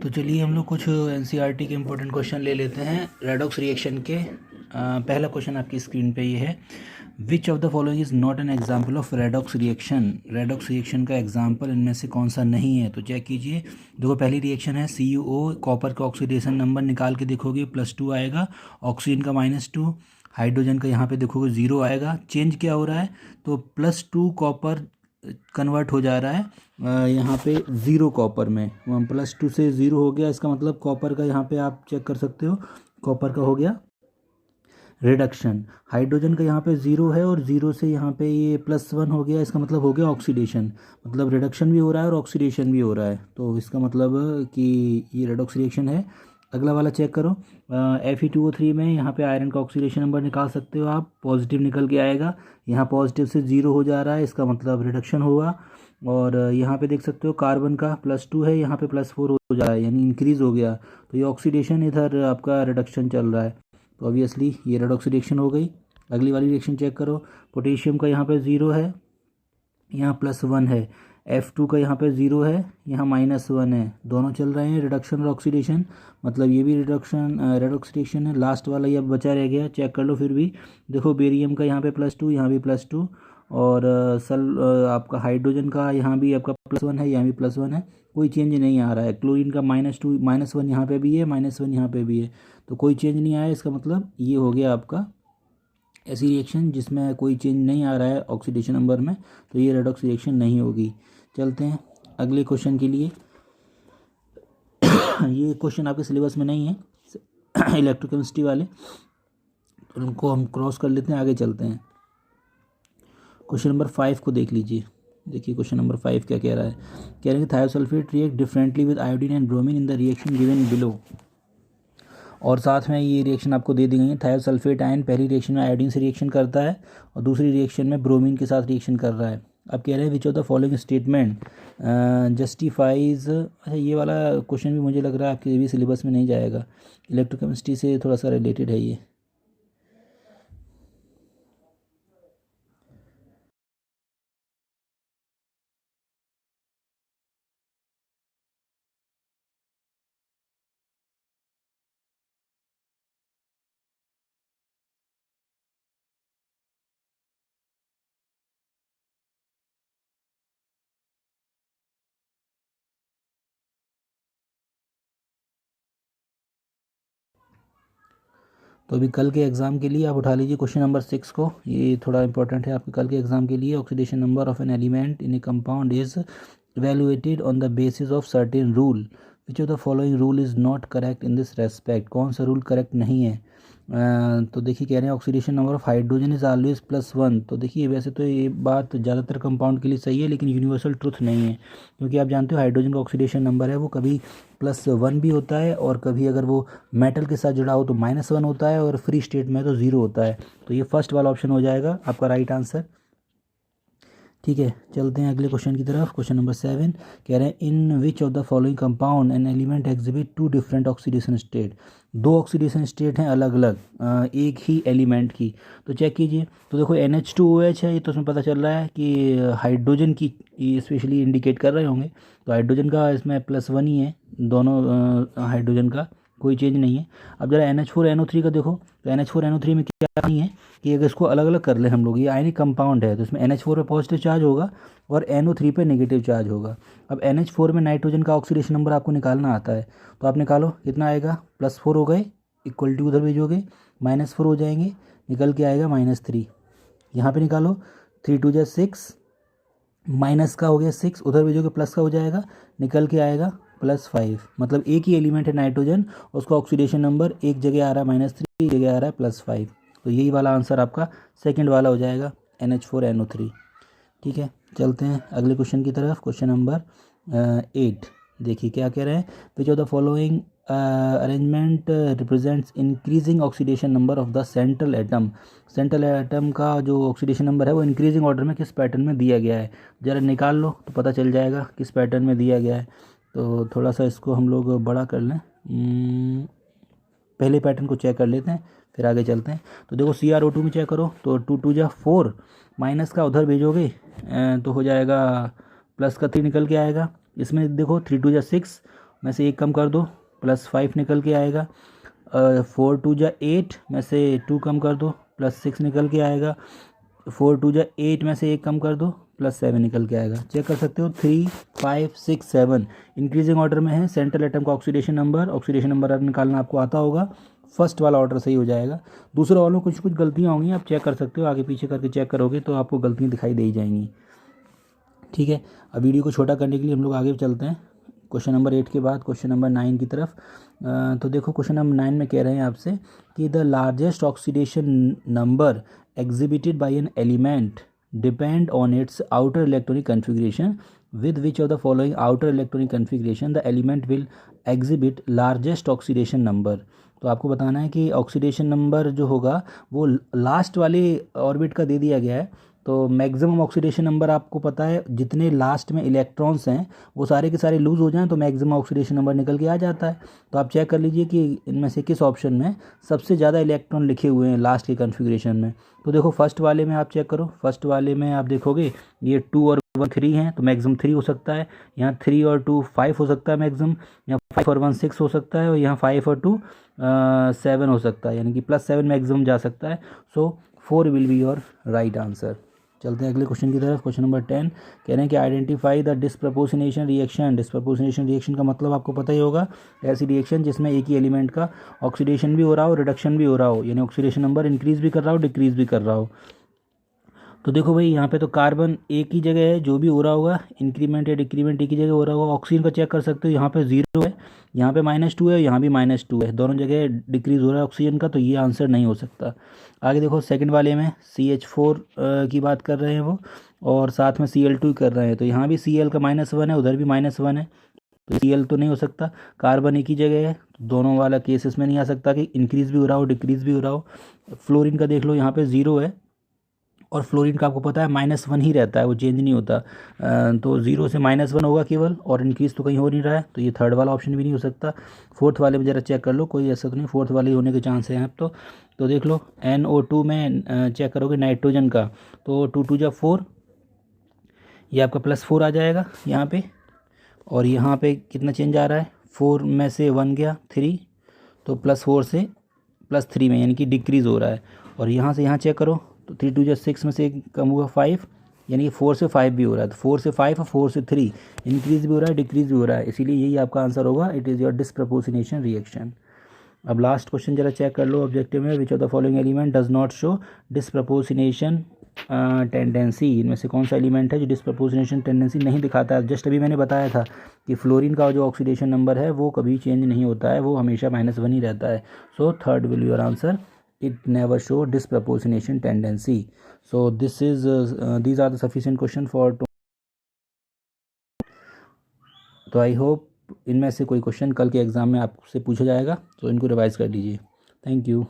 तो चलिए हम लोग कुछ एनसीईआरटी के इम्पोर्टेंट क्वेश्चन ले लेते हैं रेडॉक्स रिएक्शन के। पहला क्वेश्चन आपकी स्क्रीन पे ये है, विच of the following is not an example of redox reaction. Redox reaction का एग्जाम्पल इनमें से कौन सा नहीं है, तो चेक कीजिए। देखो पहली रिएक्शन है CuO, कॉपर का ऑक्सीडेशन नंबर निकाल के देखोगे +2 आएगा, ऑक्सीजन का -2, हाइड्रोजन का यहाँ पे देखोगे 0 आएगा। चेंज क्या हो रहा है, तो +2 कॉपर कन्वर्ट हो जा रहा है यहाँ पे 0 कॉपर में, +2 से 0 हो गया। इसका मतलब कॉपर का यहाँ पे आप चेक कर सकते हो, कॉपर का हो गया रिडक्शन। हाइड्रोजन का यहाँ पे 0 है और 0 से यहाँ पे ये +1 हो गया, इसका मतलब हो गया ऑक्सीडेशन। मतलब रिडक्शन भी हो रहा है और ऑक्सीडेशन भी हो रहा है, तो इसका मतलब कि ये रेडॉक्स रिएक्शन है। अगला वाला चेक करो, Fe2O3 में यहाँ पे आयरन का ऑक्सीडेशन नंबर निकाल सकते हो आप, पॉजिटिव निकल के आएगा। यहाँ पॉजिटिव से 0 हो जा रहा है, इसका मतलब रिडक्शन होगा। और यहाँ पे देख सकते हो कार्बन का +2 है, यहाँ पे +4 हो जा रहा है, यानी इंक्रीज़ हो गया। तो ये ऑक्सीडेशन, इधर आपका रिडक्शन चल रहा है, तो ऑब्वियसली ये रेडॉक्स रिएक्शन हो गई। अगली वाली रिएक्शन चेक करो, पोटेशियम का यहाँ पे 0 है, यहाँ +1 है। F2 का यहाँ पे 0 है, यहाँ -1 है। दोनों चल रहे हैं रिडक्शन और ऑक्सीडेशन, मतलब ये भी रिडक्शन रेडॉक्स रिएक्शन है। लास्ट वाला ये अब बचा रह गया, चेक कर लो फिर भी। देखो बेरियम का यहाँ पे +2, यहाँ भी +2, और आपका हाइड्रोजन का यहाँ भी आपका +1 है, यहाँ भी +1 है, कोई चेंज नहीं आ रहा है। क्लोरीन का -2 -1 यहाँ पे भी है, -1 यहाँ पे भी है, तो कोई चेंज नहीं आया। इसका मतलब ये हो गया आपका ऐसी रिएक्शन जिसमें कोई चेंज नहीं आ रहा है ऑक्सीडेशन नंबर में, तो ये रेडॉक्स रिएक्शन नहीं होगी। चलते हैं अगले क्वेश्चन के लिए। ये क्वेश्चन आपके सिलेबस में नहीं है इलेक्ट्रोकेमिस्ट्री वाले, तो उनको हम क्रॉस कर लेते हैं, आगे चलते हैं। क्वेश्चन नंबर 5 को देख लीजिए। देखिए क्वेश्चन नंबर 5 क्या कह रहा है, कह रहे हैं कि thiosulphate react differently with iodine and bromine in the reaction given below. और साथ में ये रिएक्शन आपको दे दी गई है। थायोसल्फेट आयन पहली रिएक्शन में आयोडीन से रिएक्शन करता है और दूसरी रिएक्शन में ब्रोमीन के साथ रिएक्शन कर रहा है। अब कह रहे हैं विच of the following statement justifies. अच्छा ये वाला क्वेश्चन भी मुझे लग रहा है आपके भी सिलेबस में नहीं जाएगा, इलेक्ट्रोकेमिस्ट्री से थोड़ा सा रिलेटेड है ये। तो अभी कल के एग्ज़ाम के लिए आप उठा लीजिए क्वेश्चन नंबर 6 को, ये थोड़ा इंपॉर्टेंट है आपके कल के एग्ज़ाम के लिए। Oxidation number of an element in A compound is evaluated on the basis of certain rule, which of the following rule is not correct in this respect। कौन सा रूल करेक्ट नहीं है, तो देखिए कह रहे हैं oxidation number of hydrogen is always +1। तो देखिए वैसे तो ये बात ज़्यादातर कंपाउंड के लिए सही है, लेकिन यूनिवर्सल ट्रुथ नहीं है, क्योंकि आप जानते हो हाइड्रोजन का ऑक्सीडेशन नंबर है वो कभी +1 भी होता है, और कभी अगर वो मेटल के साथ जुड़ा हो तो -1 होता है, और फ्री स्टेट में तो 0 होता है। तो ये फर्स्ट वाला ऑप्शन हो जाएगा आपका राइट आंसर। ठीक है, चलते हैं अगले क्वेश्चन की तरफ। क्वेश्चन नंबर 7 कह रहे हैं in which of the following compound an element exhibit 2 different oxidation state. 2 oxidation state हैं अलग अलग एक ही एलिमेंट की, तो चेक कीजिए। तो देखो NH2OH है, ये तो उसमें पता चल रहा है कि हाइड्रोजन की स्पेशली इंडिकेट कर रहे होंगे, तो हाइड्रोजन का इसमें +1 ही है, दोनों हाइड्रोजन का कोई चेंज नहीं है। अब जरा NH4NO3 का देखो, तो NH4NO3 में क्या नहीं है कि अगर इसको अलग अलग कर ले हम लोग, ये आयनिक कंपाउंड है, तो इसमें NH4 पे पॉजिटिव चार्ज होगा और NO3 पे नेगेटिव चार्ज होगा। अब NH4 में नाइट्रोजन का ऑक्सीडेशन नंबर आपको निकालना आता है, तो आप निकालो कितना आएगा, +4 हो गए, इक्वल टू उधर भेजोगे -4 हो जाएंगे, निकल के आएगा -3। यहाँ पे निकालो 3 2 6, माइनस का हो गया 6, उधर भेजोगे प्लस का हो जाएगा, निकल के आएगा +5। मतलब एक ही एलिमेंट है नाइट्रोजन, उसका ऑक्सीडेशन नंबर एक जगह आ रहा है -3, एक जगह आ रहा है +5, तो यही वाला आंसर आपका सेकंड वाला हो जाएगा NH4NO3। ठीक है, चलते हैं अगले क्वेश्चन की तरफ। क्वेश्चन नंबर 8 देखिए क्या कह रहे हैं, विच of the following arrangement represents increasing oxidation number of the central atom. Central atom का जो ऑक्सीडेशन नंबर है वो इंक्रीजिंग ऑर्डर में किस पैटर्न में दिया गया है, ज़रा निकाल लो तो पता चल जाएगा किस पैटर्न में दिया गया है। तो थोड़ा सा इसको हम लोग बड़ा कर लें, पहले पैटर्न को चेक कर लेते हैं फिर आगे चलते हैं। तो देखो CrO2 में चेक करो, तो 2 2 जा 4, माइनस का उधर भेजोगे तो हो जाएगा +3 निकल के आएगा। इसमें देखो 3 2 जा 6, में से 1 कम कर दो, +5 निकल के आएगा। 4 2 जा 8 में से 2 कम कर दो, +6 निकल के आएगा। 4 2 जा 8 में से 1 कम कर दो, +7 निकल के आएगा। चेक कर सकते हो 3 5 6 7 इंक्रीजिंग ऑर्डर में है। सेंट्रल एटम का ऑक्सीडेशन नंबर निकालना आपको आता होगा, फर्स्ट वाला ऑर्डर सही हो जाएगा। दूसरे वालों कुछ कुछ गलतियाँ होंगी, आप चेक कर सकते हो, आगे पीछे करके चेक करोगे तो आपको गलतियाँ दिखाई दे ही जाएंगी। ठीक है, अब वीडियो को छोटा करने के लिए हम लोग आगे चलते हैं क्वेश्चन नंबर 8 के बाद क्वेश्चन नंबर 9 की तरफ। तो देखो क्वेश्चन नंबर 9 में कह रहे हैं आपसे कि the largest oxidation number exhibited by an element depend on it's outer electronic configuration, with which of the following outer electronic configuration the element will exhibit largest oxidation number। तो आपको बताना है कि ऑक्सीडेशन नंबर जो होगा वो last वाले orbit का दे दिया गया है। तो मैक्सिमम ऑक्सीडेशन नंबर आपको पता है, जितने लास्ट में इलेक्ट्रॉन्स हैं वो सारे के सारे लूज हो जाएं तो मैक्सिमम ऑक्सीडेशन नंबर निकल के आ जाता है। तो आप चेक कर लीजिए कि इनमें से किस ऑप्शन में सबसे ज़्यादा इलेक्ट्रॉन लिखे हुए हैं लास्ट के कन्फिग्रेशन में। तो देखो फर्स्ट वाले में आप चेक करो, फर्स्ट वाले में आप देखोगे ये 2 और 1 3 हैं तो मैक्सिमम 3 हो सकता है। यहाँ 3 और 2 5 हो सकता है मैक्सिमम, यहाँ 5 और 1 6 हो सकता है, और यहाँ 5 और 2 7 हो सकता है, यानी कि +7 मैक्सिमम जा सकता है। सो 4 will be your right answer. चलते हैं अगले क्वेश्चन की तरफ। क्वेश्चन नंबर 10 कह रहे हैं कि identify the disproportionation reaction. Disproportionation reaction का मतलब आपको पता ही होगा, ऐसी रिएक्शन जिसमें एक ही एलिमेंट का ऑक्सीडेशन भी हो रहा हो, रिडक्शन भी हो रहा हो, यानी ऑक्सीडेशन नंबर इंक्रीज भी कर रहा हो, डिक्रीज भी कर रहा हो। तो देखो भाई यहाँ पे तो कार्बन एक ही जगह है, जो भी हो रहा होगा इंक्रीमेंट या डिक्रीमेंट एक ही जगह हो रहा होगा। ऑक्सीजन का चेक कर सकते हो, यहाँ पे 0 है, यहाँ पे -2 है, यहाँ भी -2 है, दोनों जगह डिक्रीज हो रहा है ऑक्सीजन का, तो ये आंसर नहीं हो सकता। आगे देखो सेकंड वाले में CH4 की बात कर रहे हैं वो, और साथ में Cl2 कर रहे हैं, तो यहाँ भी Cl का -1 है, उधर भी -1 है, तो Cl तो नहीं हो सकता। कार्बन एक ही जगह है, तो दोनों वाला केस इसमें नहीं आ सकता कि इंक्रीज भी हो रहा हो डिक्रीज भी हो रहा हो। फ्लोरीन का देख लो, यहाँ पे 0 है, और फ्लोरीन का आपको पता है -1 ही रहता है, वो चेंज नहीं होता। तो 0 से -1 होगा केवल, और इंक्रीज तो कहीं हो नहीं रहा है, तो ये थर्ड वाला ऑप्शन भी नहीं हो सकता। फोर्थ वाले में ज़रा चेक कर लो, कोई ऐसा तो नहीं, फोर्थ वाले होने के चांस हैं अब तो देख लो NO2 में चेक करोगे नाइट्रोजन का, तो 2 2 जा 4, ये आपका +4 आ जाएगा यहाँ पे, और यहाँ पे कितना चेंज आ रहा है, 4 में से 1 गया 3, तो +4 से +3 में, यानी कि डिक्रीज़ हो रहा है। और यहाँ से यहाँ चेक करो, तो 3 2 जा 6 में से कम हुआ 5, यानी कि 4 से 5 भी हो रहा है, तो 4 से 5 और 4 से 3 इंक्रीज भी हो रहा है डिक्रीज भी हो रहा है, इसीलिए यही आपका आंसर होगा, it is your disproportionation reaction. अब लास्ट क्वेश्चन जरा चेक कर लो ऑब्जेक्टिव में, विच of the following element does not show disproportionation tendency. इनमें से कौन सा एलिमेंट है जो डिस्प्रपोर्शनेशन टेंडेंसी नहीं दिखाता है। जस्ट अभी मैंने बताया था कि फ्लोरीन का जो ऑक्सीडेशन नंबर है वो कभी चेंज नहीं होता है, वो हमेशा -1 ही रहता है। So third will your answer, it never show disproportionation tendency। So this is these are the sufficient question for तो आई होप इनमें से कोई क्वेश्चन कल के एग्ज़ाम में आपसे पूछा जाएगा, तो इनको रिवाइज कर लीजिए। Thank you.